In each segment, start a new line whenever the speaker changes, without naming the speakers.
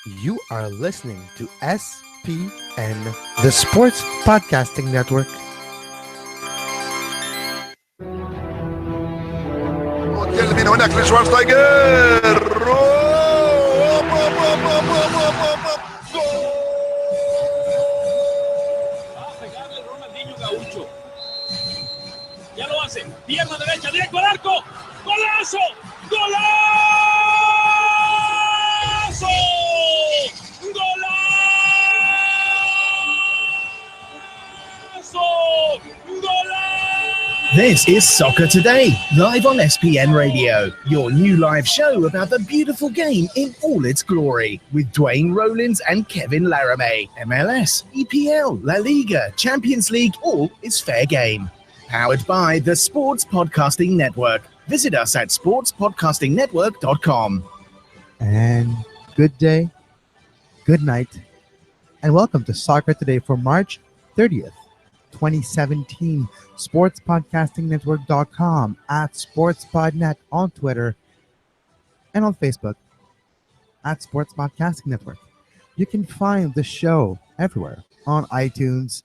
You are listening to SPN, the Sports Podcasting Network.
يلي من هناك لشوارزنيجر.
Va a pegarle Ronaldinho Gaucho. Ya lo hace. Pierna derecha, directo al arco. ¡Golazo! ¡Golazo! ¡Golazo! ¡Golazo!
This is Soccer Today, live on SPN Radio, your new live show about the beautiful game in all its glory, with Duane, Rollins and Kevin Laramee. MLS, EPL, La Liga, Champions League, all is fair game. Powered by the Sports Podcasting Network. Visit us at sportspodcastingnetwork.com.
And good day, good night, and welcome to Soccer Today for March 30th, 2017. SportsPodcastingNetwork.com, at SportsPodNet on Twitter and on Facebook at Sports Podcasting Network. You can find the show everywhere on iTunes,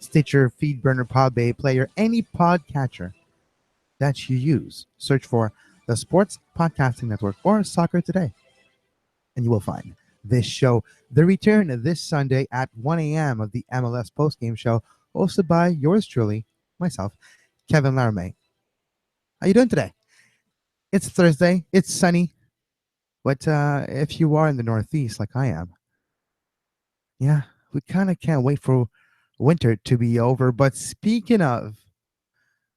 Stitcher, Feedburner, Podbay, Player, any podcatcher that you use. Search for the Sports Podcasting Network or Soccer Today, and you will find this show. The return of this Sunday at 1 a.m. of the MLS postgame show, hosted by yours truly, myself, Kevin Laramee. How you doing today? It's Thursday. It's sunny. But if you are in the Northeast like I am, yeah, we kind of can't wait for winter to be over. But speaking of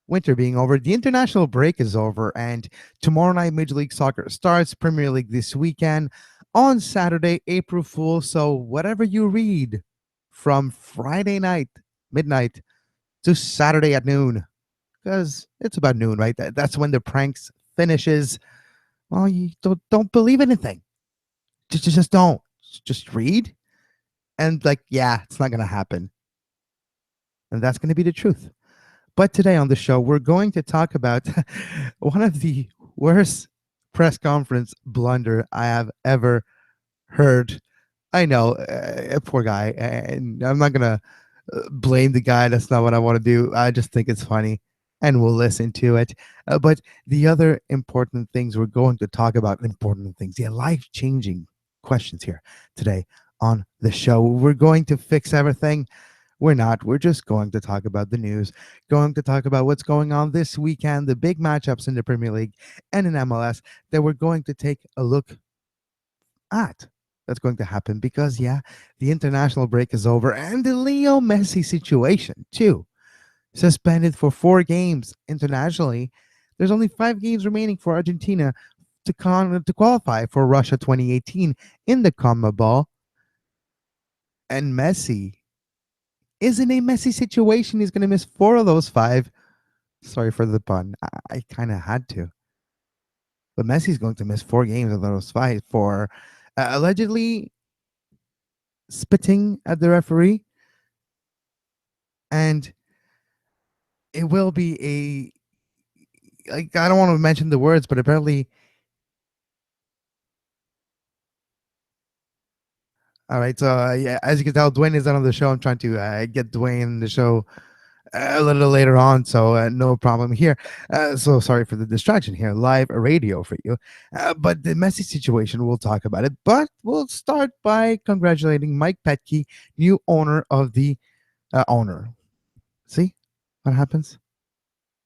winter being over, the international break is over, and tomorrow night Major League Soccer starts. Premier League this weekend on Saturday, April Fool's. So whatever you read from Friday night, midnight, to Saturday at noon, because it's about noon, right? That's when the pranks finishes. Well, you don't believe anything. Just don't. Just read, and yeah, it's not gonna happen, and that's gonna be the truth. But today on the show, we're going to talk about one of the worst press conference blunder I have ever heard. I know, poor guy, and I'm not gonna blame the guy. That's not what I want to do. I just think it's funny, and we'll listen to it. But the other important things we're going to talk about, important things, yeah, life-changing questions here today on the show. We're going to fix everything. We're not. We're just going to talk about the news, going to talk about what's going on this weekend, the big matchups in the Premier League and in MLS that we're going to take a look at. That's going to happen because, yeah, the international break is over, and the Leo Messi situation too. Suspended for 4 games internationally. There's only 5 games remaining for Argentina to qualify for Russia 2018 in the CONMEBOL. And Messi is in a messy situation. He's going to miss 4 of those 5. Sorry for the pun. I kind of had to. But Messi's going to miss 4 games of those 5 for allegedly spitting at the referee, and it will be I don't want to mention the words, but apparently, all right. So yeah, as you can tell, Duane is not on the show. I'm trying to get Duane in the show a little later on, so no problem here. So sorry for the distraction here. Live radio for you. But the Messi situation, we'll talk about it. But we'll start by congratulating Mike Petke, new owner of the owner. See what happens?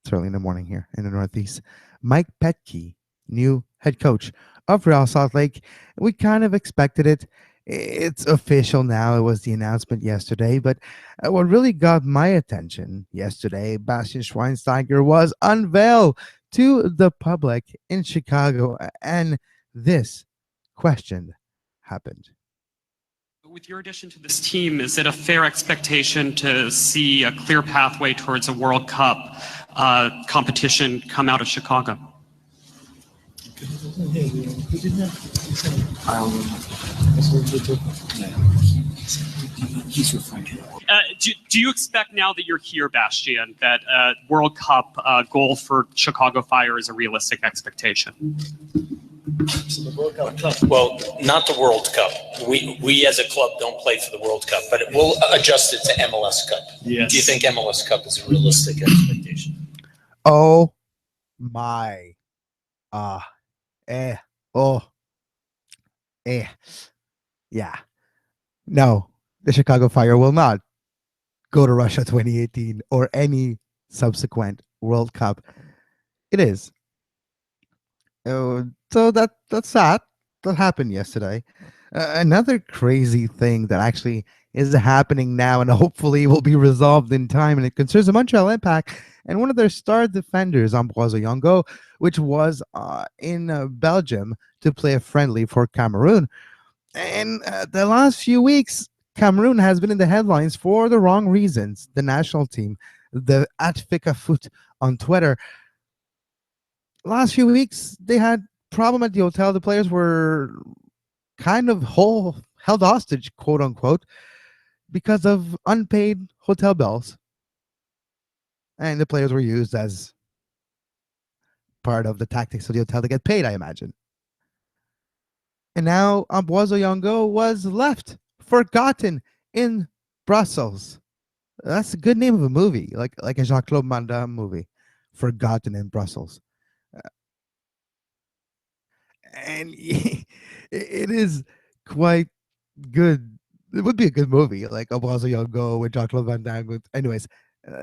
It's early in the morning here in the Northeast. Mike Petke, new head coach of Real Salt Lake. We kind of expected it. It's official now. It was the announcement yesterday. But what really got my attention yesterday, Bastian Schweinsteiger was unveiled to the public in Chicago. And this question happened.
With your addition to this team, is it a fair expectation to see a clear pathway towards a World Cup competition come out of Chicago? Do you expect now that you're here, Bastian, that World Cup goal for Chicago Fire is a realistic expectation?
Well, not the World Cup. We as a club don't play for the World Cup, but we'll adjust it to MLS Cup.
Yes.
Do you think MLS Cup is a realistic expectation?
Oh my. Ah. Oh. Yeah. No, the Chicago Fire will not go to Russia 2018 or any subsequent World Cup. It is. So that's sad. That happened yesterday. Another crazy thing that actually is happening now and hopefully will be resolved in time, and it concerns the Montreal Impact and one of their star defenders, Ambroise Yongo, which was in Belgium to play a friendly for Cameroon. And the last few weeks, Cameroon has been in the headlines for the wrong reasons. The national team, the at Fika Foot on Twitter, last few weeks they had problem at the hotel. The players were kind of held hostage, quote unquote, because of unpaid hotel bills, and the players were used as part of the tactics of the hotel to get paid, I imagine. And now Ambroise Yongo was left, forgotten in Brussels. That's a good name of a movie, like a Jean-Claude Van Damme movie, Forgotten in Brussels. And it is quite good. It would be a good movie, like Ambroise Yongo with Jean-Claude Van Damme. Anyways,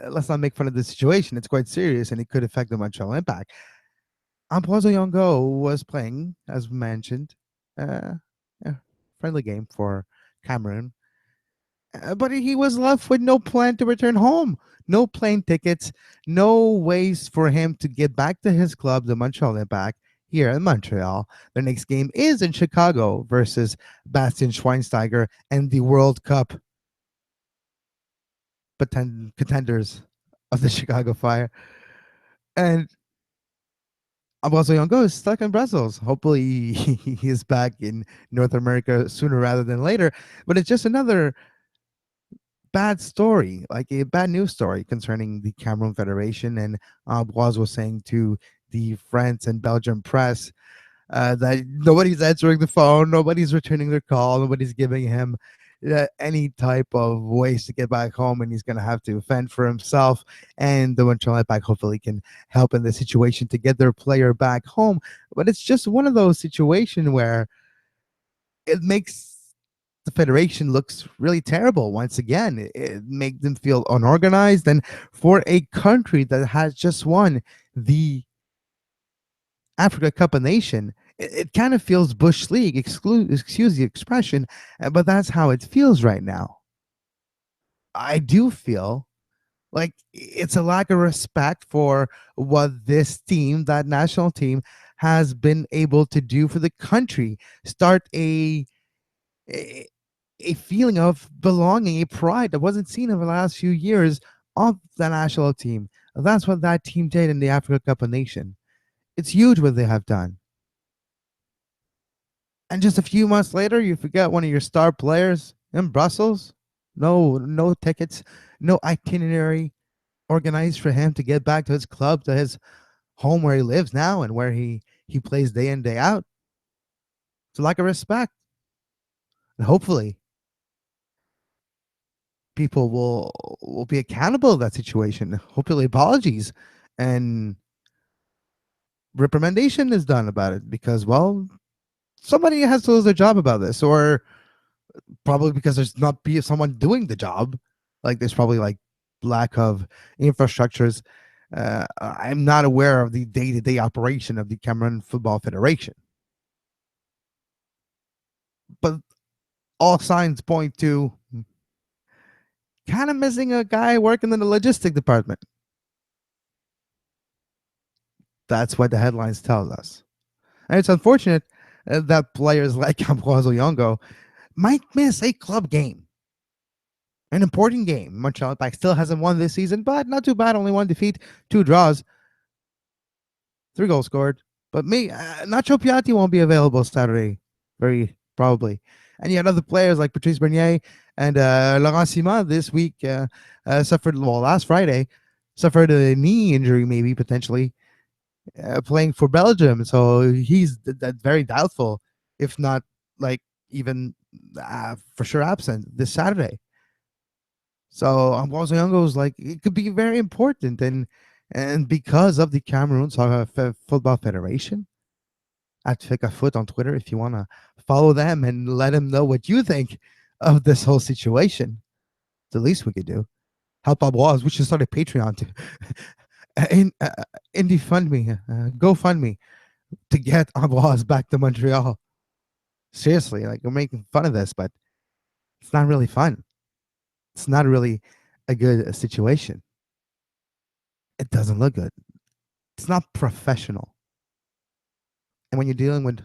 let's not make fun of the situation. It's quite serious, and it could affect the Montreal Impact. Ambroise Yongo was playing, as mentioned, a friendly game for Cameroon. But he was left with no plan to return home, no plane tickets, no ways for him to get back to his club, the Montreal Impact, here in Montreal. Their next game is in Chicago versus Bastian Schweinsteiger and the World Cup contenders of the Chicago Fire. And Ambroise Yongo is stuck in Brussels. Hopefully he is back in North America sooner rather than later. But it's just another bad story, like a bad news story concerning the Cameroon Federation. And Ambroise was saying to the French and Belgian press that nobody's answering the phone, nobody's returning their call, nobody's giving him any type of ways to get back home, and he's going to have to fend for himself. And the Montreal Impact hopefully can help in the situation to get their player back home. But it's just one of those situations where it makes the federation looks really terrible once again. It makes them feel unorganized, and for a country that has just won the Africa Cup of Nation, it kind of feels Bush League, excuse the expression, but that's how it feels right now. I do feel like it's a lack of respect for what this team, that national team, has been able to do for the country. Start a feeling of belonging, a pride that wasn't seen in the last few years of the national team. That's what that team did in the Africa Cup of Nation. It's huge what they have done. And just a few months later, you forget one of your star players in Brussels. No tickets, no itinerary organized for him to get back to his club, to his home where he lives now and where he plays day in, day out. It's a lack of respect. And hopefully people will be accountable of that situation. Hopefully apologies and reprimandation is done about it, because, well, somebody has to lose their job about this, or probably because there's not be someone doing the job. Like there's probably like lack of infrastructures. I'm not aware of the day-to-day operation of the Cameroon Football Federation, but all signs point to kind of missing a guy working in the logistic department. That's what the headlines tell us. And it's unfortunate that players like Ambroise Yongo might miss a club game, an important game. Montreal Impact still hasn't won this season, but not too bad. Only one defeat, 2 draws, 3 goals scored. But Nacho Piatti won't be available Saturday, very probably. And you had other players like Patrice Bernier and Laurent Simon this week last Friday, suffered a knee injury, maybe potentially. playing for Belgium. So he's very doubtful, if not like even for sure absent this Saturday. So Ambrozo is like it could be very important, and because of the Cameroon Soccer Football Federation, at Fika Foot on Twitter if you want to follow them and let them know what you think of this whole situation. It's the least we could do. Help Ambroise. We should start a Patreon too. Indie Fund Me, GoFundMe to get Ambroise back to Montreal. Seriously, like we're making fun of this, but it's not really fun. It's not really a good situation. It doesn't look good. It's not professional. And when you're dealing with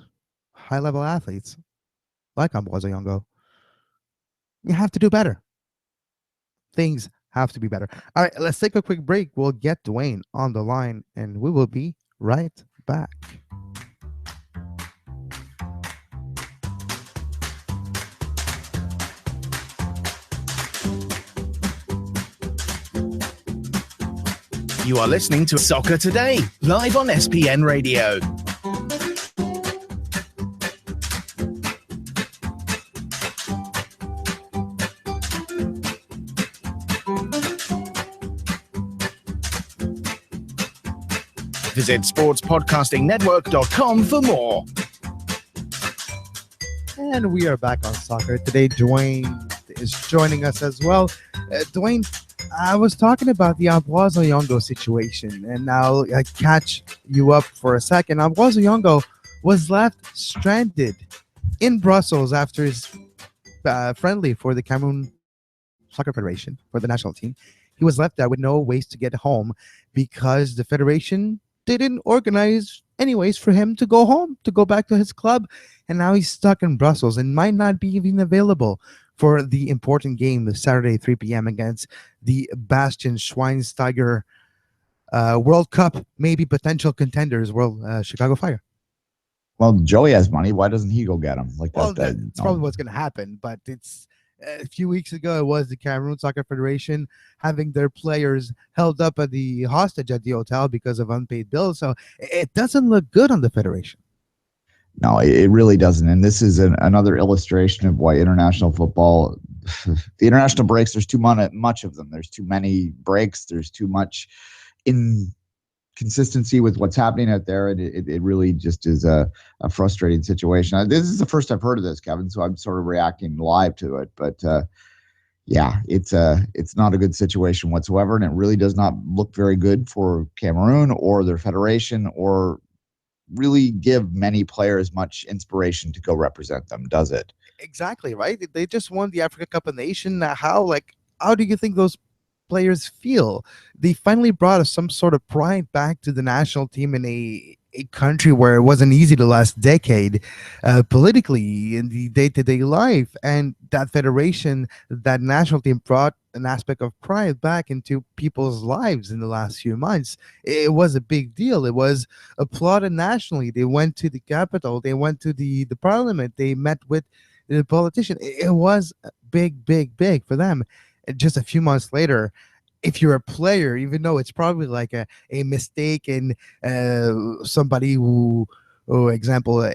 high level athletes like Ambroise Yongo, you have to do better. Things have to be better. All right, let's take a quick break. We'll get Duane on the line and we will be right back.
You are listening to Soccer Today, live on SPN Radio. Visit sportspodcastingnetwork.com for more.
And we are back on Soccer Today. Duane is joining us as well. Duane, I was talking about the Ambroise Yongo situation, and I'll catch you up for a second. Ambroise Yongo was left stranded in Brussels after his friendly for the Cameroon Soccer Federation, for the national team. He was left there with no ways to get home because the federation didn't organize anyways for him to go home, to go back to his club. And now he's stuck in Brussels and might not be even available for the important game this Saturday, 3 p.m. against the Bastian Schweinsteiger World Cup, maybe potential contenders, Chicago Fire.
Well, Joey has money. Why doesn't he go get him?
Well, that's probably what's going to happen. But it's a few weeks ago, it was the Cameroon Soccer Federation having their players held up at the hostage at the hotel because of unpaid bills. So it doesn't look good on the federation.
No, it really doesn't. And this is another illustration of why international football, the international breaks, there's too much of them. There's too many breaks. There's too much inconsistency with what's happening out there. And it really just is a frustrating situation. This is the first I've heard of this, Kevin, so I'm sort of reacting live to it. But yeah, it's not a good situation whatsoever. And it really does not look very good for Cameroon or their federation or really give many players much inspiration to go represent them, does it?
Exactly, right? They just won the Africa Cup of Nations. How do you think those players feel? They finally brought us some sort of pride back to the national team in a country where it wasn't easy the last decade politically in the day-to-day life, and that federation, that national team brought an aspect of pride back into people's lives in the last few months. It was a big deal. It was applauded nationally. They went to the capital, they went to the parliament, they met with the politician. It was big for them. And just a few months later, if you're a player, even though it's probably like a mistake and somebody who, example,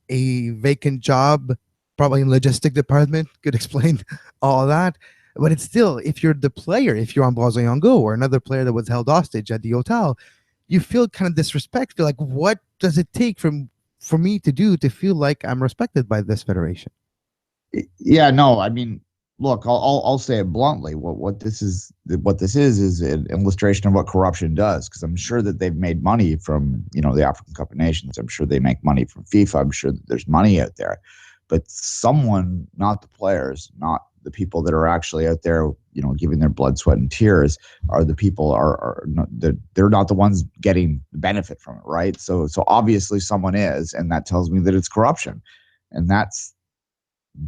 a vacant job, probably in logistic department, could explain all that. But it's still, if you're the player, if you're Ambroise Yongo or another player that was held hostage at the hotel, you feel kind of disrespect. Feel like, what does it take for me to do to feel like I'm respected by this federation?
Yeah, no, I mean, look, I'll say it bluntly. What this is an illustration of what corruption does. Because I'm sure that they've made money from the African Cup of Nations. I'm sure they make money from FIFA. I'm sure that there's money out there, but someone, not the players, not the people that are actually out there, giving their blood, sweat, and tears, are the people they're not the ones getting the benefit from it, right? So obviously someone is, and that tells me that it's corruption, and that's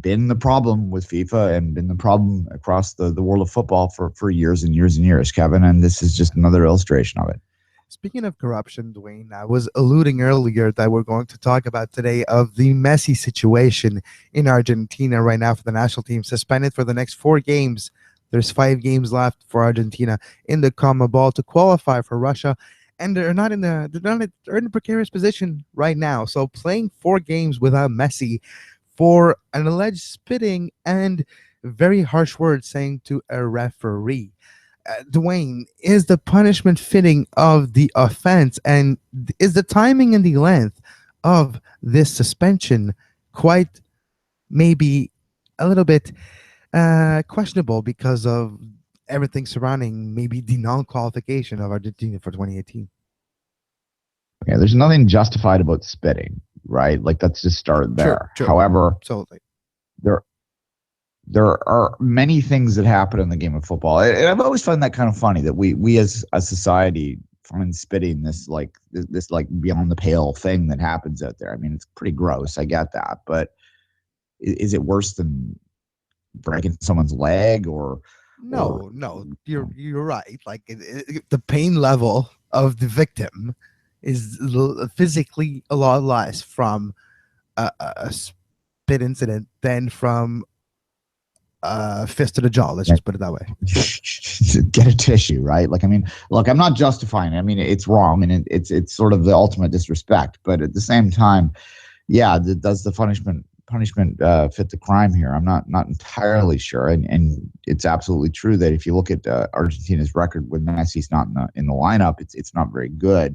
been the problem with FIFA and been the problem across the world of football for years and years and years, Kevin. And this is just another illustration of it.
Speaking of corruption, Duane, I was alluding earlier that we're going to talk about today of the messy situation in Argentina right now for the national team, suspended for the next 4 games. There's 5 games left for Argentina in the CONMEBOL to qualify for Russia and they're in a precarious position right now. So playing 4 games without Messi for an alleged spitting and very harsh words saying to a referee. Duane, is the punishment fitting of the offense, and is the timing and the length of this suspension quite maybe a little bit questionable because of everything surrounding maybe the non-qualification of Argentina for 2018?
Okay, there's nothing justified about spitting, right? Like, let's just start there.
True.
However,
Absolutely.
there are many things that happen in the game of football. And I've always found that kind of funny that we as a society find spitting this like beyond the pale thing that happens out there. I mean, it's pretty gross. I get that, but is it worse than breaking someone's leg or?
No, you're right. Like the pain level of the victim is physically a lot less from a spit incident than from fist to the jaw. Let's just put it that way.
Get a tissue, right? Like, I mean, look, I'm not justifying it. I mean, it's wrong and it's sort of the ultimate disrespect. But at the same time, yeah, does the punishment fit the crime here? I'm not entirely sure. And it's absolutely true that if you look at Argentina's record when Messi's not in the lineup, it's not very good.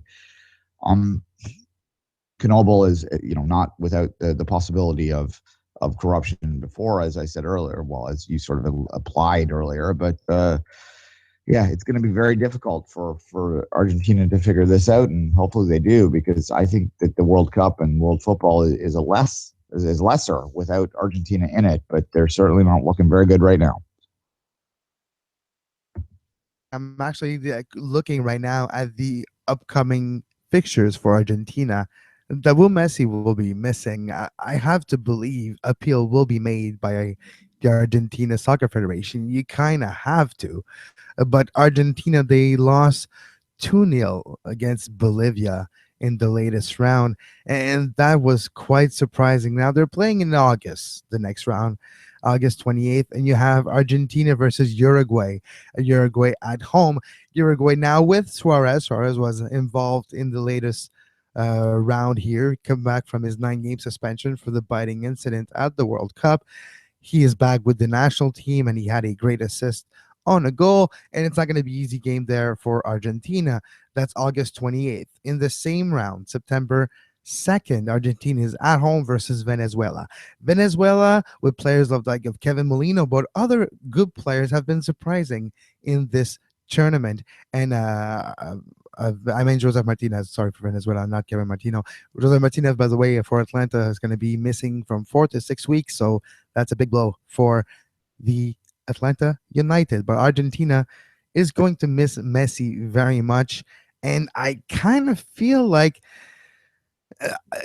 Knoble is, not without the possibility of corruption before, as I said earlier, well, as you sort of applied earlier. But yeah, it's going to be very difficult for Argentina to figure this out, and hopefully they do, because I think that the World Cup and world football is lesser without Argentina in it, but they're certainly not looking very good right now.
I'm actually looking right now at the upcoming fixtures for Argentina. That Messi will be missing. I have to believe appeal will be made by the Argentina Soccer Federation. You kind of have to. But Argentina, they lost 2-0 against Bolivia in the latest round, and that was quite surprising. Now they're playing in August, the next round, August 28th, and you have Argentina versus Uruguay. Uruguay at home. Uruguay now with Suarez. Suarez was involved in the latest round here, come back from his 9-game suspension for the biting incident at the World Cup. He is back with the national team, and he had a great assist on a goal, and it's not going to be an easy game there for Argentina. That's August 28th. In the same round, September 2nd, Argentina is at home versus Venezuela. Venezuela, with players of Kevin Molino, but other good players have been surprising in this tournament. And I mean, Joseph Martinez, sorry for Venezuela, not Kevin Martino. Joseph Martinez, by the way, for Atlanta is going to be missing from 4 to 6 weeks. So that's a big blow for the Atlanta United. But Argentina is going to miss Messi very much. And I kind of feel like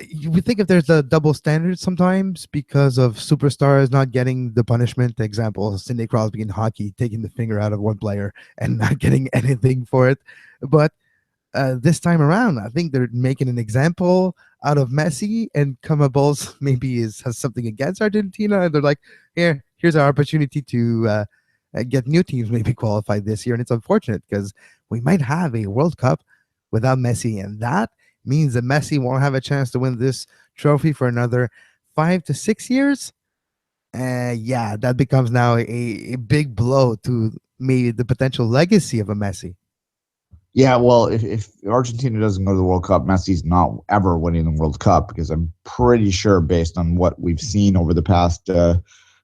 you would think if there's a double standard sometimes because of superstars not getting the punishment. Example, Sidney Crosby in hockey taking the finger out of one player and not getting anything for it. But this time around, I think they're making an example out of Messi, and Camabols maybe has something against Argentina, and they're like, here's our opportunity to get new teams maybe qualified this year. And it's unfortunate because we might have a World Cup without Messi, and that means that Messi won't have a chance to win this trophy for another 5 to 6 years. Yeah, that becomes now a big blow to maybe the potential legacy of a Messi.
Yeah, well, if Argentina doesn't go to the World Cup, Messi's not ever winning the World Cup, because I'm pretty sure, based on what we've seen over the past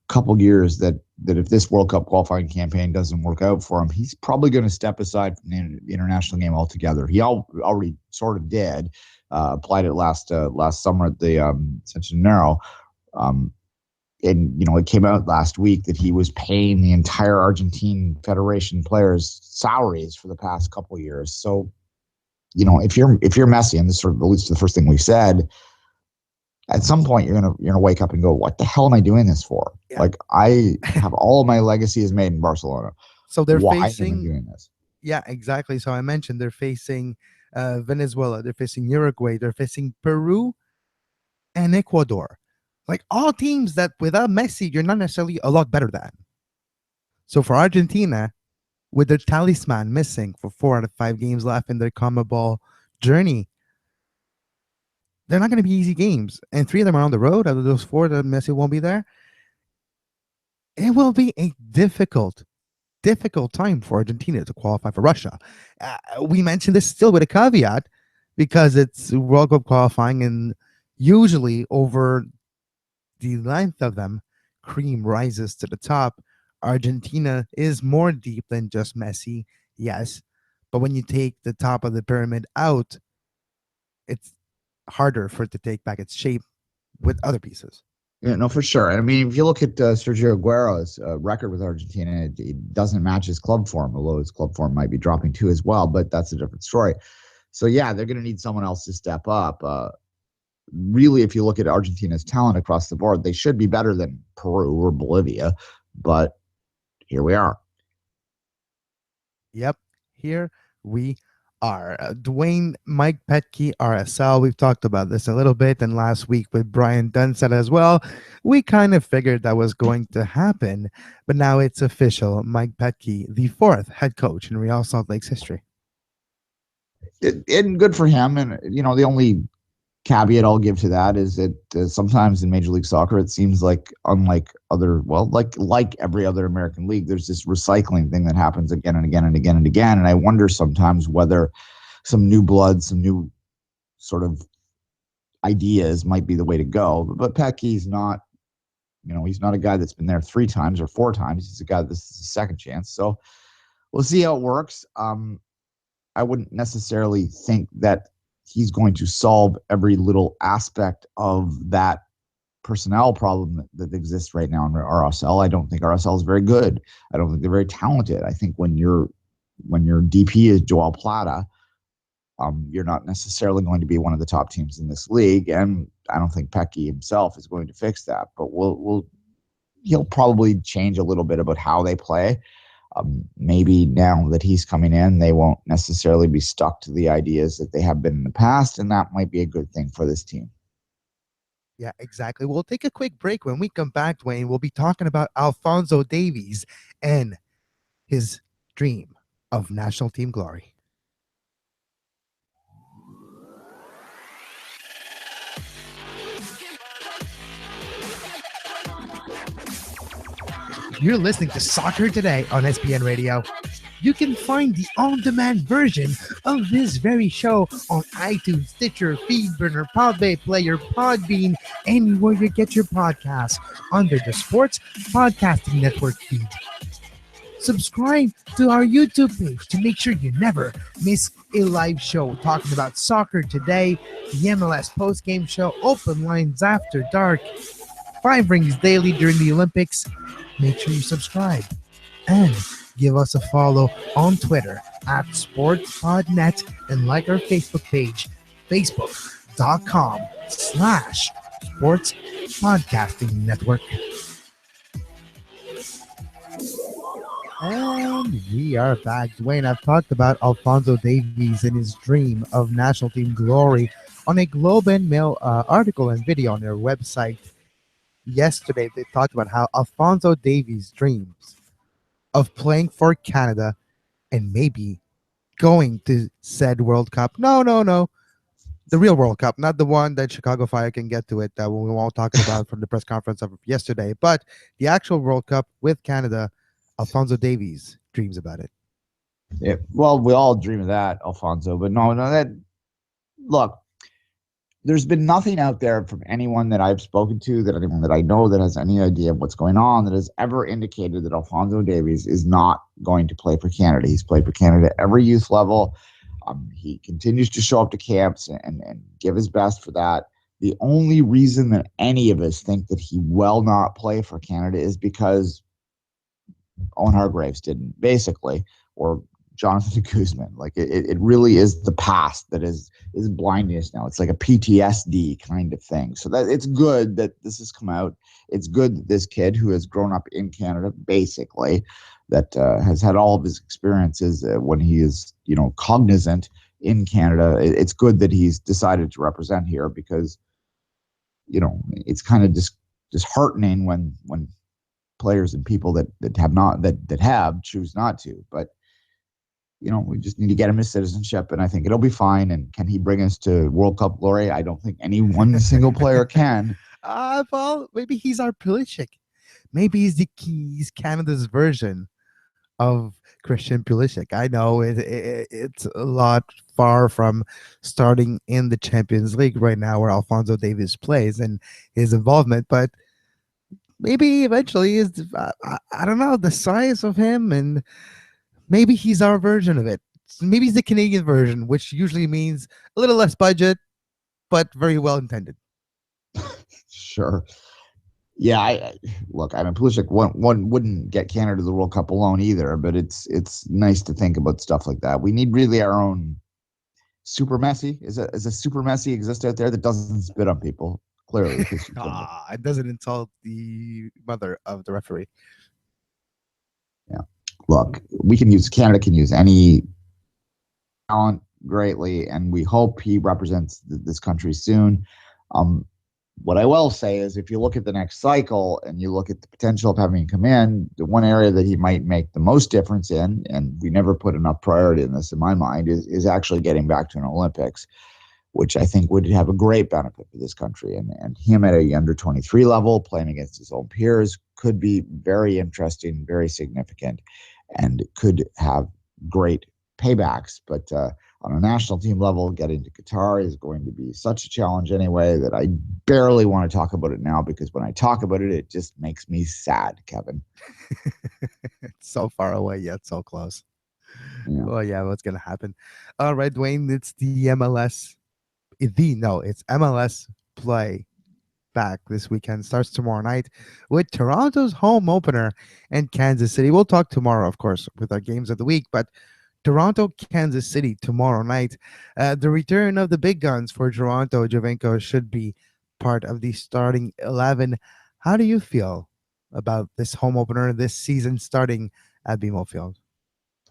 couple years, that if this World Cup qualifying campaign doesn't work out for him, he's probably going to step aside from the international game altogether. He already sort of did, applied it last summer at the Centenario. And, it came out last week that he was paying the entire Argentine Federation players salaries for the past couple of years. So, if you're Messi, and this sort of alludes to the first thing we said, at some point you're gonna wake up and go, what the hell am I doing this for? Yeah. Like, I have all of my legacy is made in Barcelona.
So they're
Why
facing
am I doing this?
Yeah, exactly. So I mentioned they're facing Venezuela, they're facing Uruguay, they're facing Peru and Ecuador. Like all teams that without Messi, you're not necessarily a lot better than. So for Argentina, with their talisman missing for 4 out of 5 games left in their CONMEBOL journey. They're not going to be easy games, and 3 of them are on the road. Out of those 4, that Messi won't be there. It will be a difficult time for Argentina to qualify for Russia. We mentioned this still with a caveat because it's World Cup qualifying, and usually over the length of them, cream rises to the top. Argentina is more deep than just Messi, yes, but when you take the top of the pyramid out, it's harder for it to take back its shape with other pieces.
Yeah, no, for sure. I mean, if you look at Sergio Aguero's record with Argentina, it doesn't match his club form, although his club form might be dropping too as well, but that's a different story. So, yeah, they're going to need someone else to step up. Really, if you look at Argentina's talent across the board, they should be better than Peru or Bolivia, but here we are.
Yep, here we are. Duane, Mike Petke, RSL. We've talked about this a little bit, and last week with Brian Dunsett as well. We kind of figured that was going to happen, but now it's official. Mike Petke, the 4th head coach in Real Salt Lake's history.
And good for him. And, the only caveat I'll give to that is that sometimes in Major League Soccer, it seems like like every other American league, there's this recycling thing that happens again and again and again and again. And I wonder sometimes whether some new blood, some new sort of ideas might be the way to go. But Petke's not, he's not a guy that's been there 3 times or 4 times. He's a guy this is a second chance. So we'll see how it works. I wouldn't necessarily think that he's going to solve every little aspect of that personnel problem that exists right now in RSL. I don't think RSL is very good. I don't think they're very talented. I think when your DP is Joel Plata, you're not necessarily going to be one of the top teams in this league, and I don't think Petke himself is going to fix that. But he'll probably change a little bit about how they play. Maybe now that he's coming in, they won't necessarily be stuck to the ideas that they have been in the past, and that might be a good thing for this team.
Yeah, exactly. We'll take a quick break. When we come back, Duane, we'll be talking about Alphonso Davies and his dream of national team glory. You're listening to Soccer Today on SPN Radio. You can find the on-demand version of this very show on iTunes, Stitcher, Feedburner, Podbay Player, Podbean, anywhere you get your podcasts under the Sports Podcasting Network feed. Subscribe to our YouTube page to make sure you never miss a live show talking about soccer today, the MLS postgame show, open lines after dark, 5 rings daily during the Olympics. Make sure you subscribe and give us a follow on Twitter at SportsPodNet and like our Facebook page, facebook.com/Sports Podcasting Network. And we are back. Duane, I've talked about Alphonso Davies and his dream of national team glory on a Globe and Mail article and video on their website. Yesterday, they talked about how Alphonso Davies dreams of playing for Canada and maybe going to said World Cup. No. The real World Cup, not the one that Chicago Fire can get to it that we were all talking about from the press conference of yesterday, but the actual World Cup with Canada. Alphonso Davies dreams about it.
Yeah, well, we all dream of that, Alphonso, but no, look, there's been nothing out there from anyone that I've spoken to, that anyone that I know that has any idea of what's going on, that has ever indicated that Alphonso Davies is not going to play for Canada. He's played for Canada at every youth level. He continues to show up to camps and give his best for that. The only reason that any of us think that he will not play for Canada is because Owen Hargreaves didn't, basically, or Jonathan Guzman. Like it really is the past that is blinding us now. It's like a PTSD kind of thing. So that it's good that this has come out. It's good that this kid who has grown up in Canada, basically, that has had all of his experiences when he is, cognizant in Canada. It's good that he's decided to represent here, because, it's kind of disheartening when players and people that have choose not to. But we just need to get him his citizenship, and I think it'll be fine. And can he bring us to World Cup glory? I don't think any one single player can.
Well, maybe he's our Pulisic. Maybe he's Canada's version of Christian Pulisic. I know it's a lot far from starting in the Champions League right now where Alphonso Davies plays and his involvement, but maybe eventually is I don't know, the size of him, and maybe he's our version of it. Maybe he's the Canadian version, which usually means a little less budget, but very well intended.
Sure. Yeah, look, I mean, Pulisic one wouldn't get Canada to the World Cup alone either, but it's nice to think about stuff like that. We need really our own super Messi. Is a super Messi exist out there that doesn't spit on people? Clearly,
It doesn't insult the mother of the referee.
Yeah, look, Canada can use any talent greatly, and we hope he represents this country soon. What I will say is, if you look at the next cycle and you look at the potential of having him come in, the one area that he might make the most difference in, and we never put enough priority in this in my mind, is actually getting back to an Olympics, which I think would have a great benefit for this country. And him at a under 23 level, playing against his own peers, could be very interesting, very significant, and could have great paybacks. But on a national team level, getting to Qatar is going to be such a challenge anyway that I barely want to talk about it now, because when I talk about it, it just makes me sad, Kevin.
It's so far away yet so close.
Yeah.
Well, yeah, what's going to happen? All right, Duane, it's the MLS. It's MLS play back this weekend. Starts tomorrow night with Toronto's home opener and Kansas City. We'll talk tomorrow, of course, with our games of the week, but Toronto, Kansas City tomorrow night. The return of the big guns for Toronto. Jovenko should be part of the starting 11. How do you feel about this home opener, this season starting at BMO Field?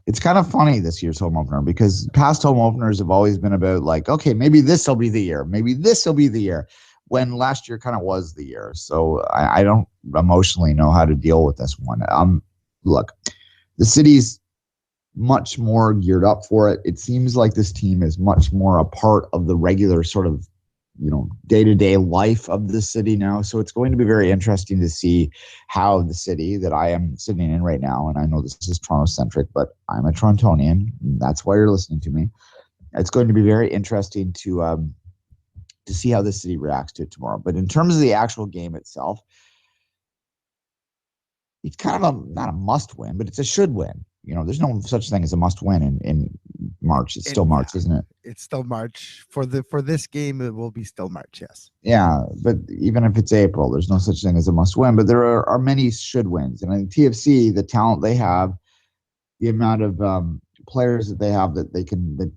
It's kind of funny, this year's home opener, because past home openers have always been about like, okay, maybe this will be the year. Maybe this will be the year, when last year kind of was the year. So I don't emotionally know how to deal with this one. Look, the city's much more geared up for it. It seems like this team is much more a part of the regular sort of, day-to-day life of the city now. So it's going to be very interesting to see how the city that I am sitting in right now, and I know this is Toronto-centric, but I'm a Torontonian, and that's why you're listening to me. It's going to be very interesting to see how the city reacts to it tomorrow. But in terms of the actual game itself, it's kind of not a must win, but it's a should win. There's no such thing as a must win in March. It's still March, isn't it?
It's still March. For this game, it will be still March, yes.
Yeah, but even if it's April, there's no such thing as a must win. But there are many should wins. And in TFC, the talent they have, the amount of players that they have that they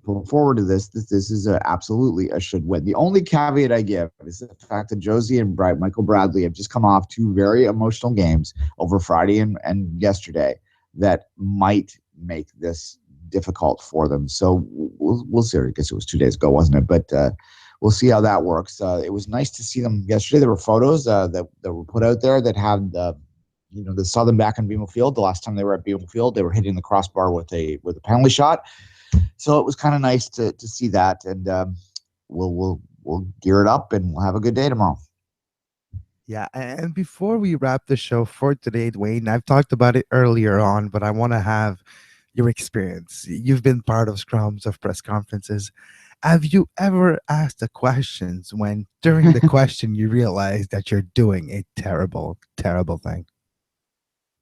pull forward to this is absolutely a should win. The only caveat I give is the fact that Josie and Michael Bradley have just come off two very emotional games over Friday and yesterday that might make this difficult for them. So we'll see. I guess it was 2 days ago, wasn't it? But we'll see how that works. It was nice to see them yesterday. There were photos that were put out there that had they saw them back on BMO Field. The last time they were at BMO Field, they were hitting the crossbar with a penalty shot. So it was kind of nice to see that, and we'll gear it up and we'll have a good day tomorrow.
Yeah, and before we wrap the show for today, Duane, I've talked about it earlier on, but I want to have your experience. You've been part of scrums, of press conferences. Have you ever asked the questions when during the question you realize that you're doing a terrible, terrible thing?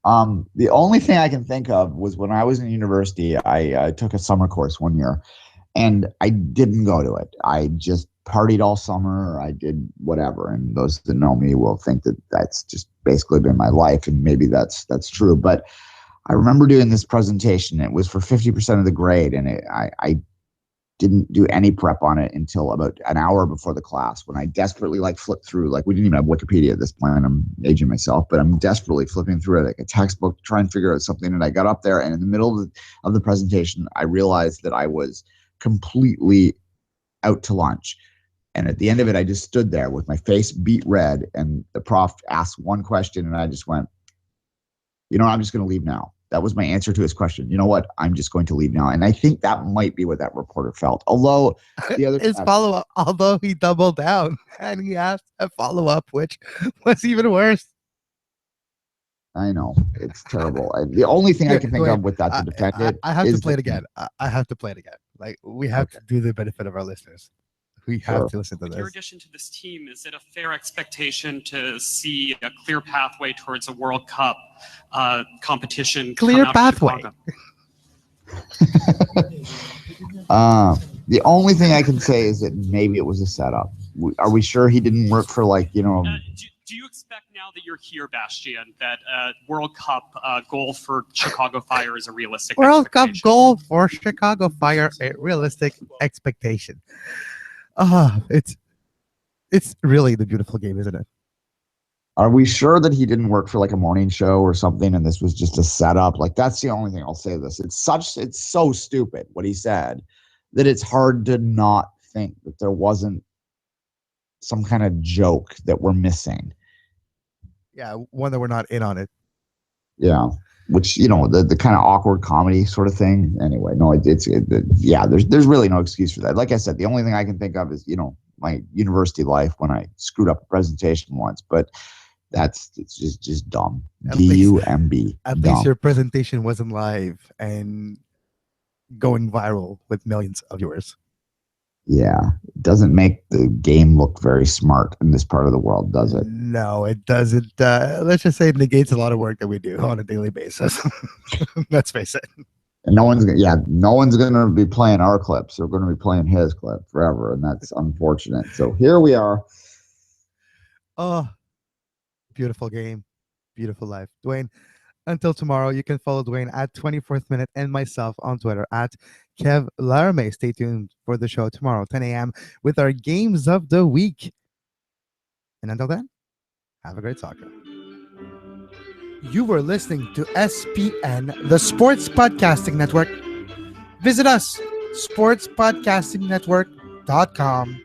The only thing I can think of was when I was in university, I took a summer course one year, and I didn't go to it. I just partied all summer. I did whatever. And those that know me will think that that's just basically been my life. And maybe that's true. But I remember doing this presentation. It was for 50% of the grade. And I didn't do any prep on it until about an hour before the class, when I desperately flipped through, we didn't even have Wikipedia at this point. I'm aging myself, but I'm desperately flipping through it like a textbook to try and figure out something. And I got up there, and in the middle of the presentation, I realized that I was completely out to lunch. And at the end of it, I just stood there with my face beet red, and the prof asked one question, and I just went, I'm just going to leave now. That was my answer to his question. You know what? I'm just going to leave now. And I think that might be what that reporter felt. Although the other
His follow-up, although he doubled down and he asked a follow-up, which was even worse.
I know it's terrible. The only thing I can think
Wait,
of with that to defend it
I have to
is
play it
that-
again. I have to play it again. Like, we have to do the benefit of our listeners. We have
Sure.
to listen to
With your
this.
addition to this team, is it a fair expectation to see a clear pathway towards a World Cup competition?
Clear
come out of
pathway.
Chicago?
The only thing I can say is that maybe it was a setup. Are we sure he didn't work for
Do you expect now that you're here, Bastian, that World Cup goal for Chicago Fire is a realistic
World Cup
expectation?
goal for Chicago Fire, a realistic expectation. It's really the beautiful game, isn't it?
Are we sure that he didn't work for like a morning show or something and this was just a setup? Like, that's the only thing I'll say this. It's so stupid what he said that it's hard to not think that there wasn't some kind of joke that we're missing.
Yeah, one that we're not in on it.
Yeah. Which, the kind of awkward comedy sort of thing. Anyway, no, there's really no excuse for that. Like I said, the only thing I can think of is, my university life when I screwed up a presentation once, but it's just dumb. D-U-M-B.
At least your presentation wasn't live and going viral with millions of viewers.
Yeah. It doesn't make the game look very smart in this part of the world, does it?
No, it doesn't. Let's just say it negates a lot of work that we do on a daily basis. Let's face it.
And no one's going to be playing our clips. They're going to be playing his clip forever, and that's unfortunate. So here we are.
Oh, beautiful game. Beautiful life. Duane, until tomorrow, you can follow Duane at 24th Minute and myself on Twitter at Kev Laramee. Stay tuned for the show tomorrow, 10 a.m. with our games of the week. And until then, have a great soccer. You were listening to SPN, the Sports Podcasting Network. Visit us, sportspodcastingnetwork.com.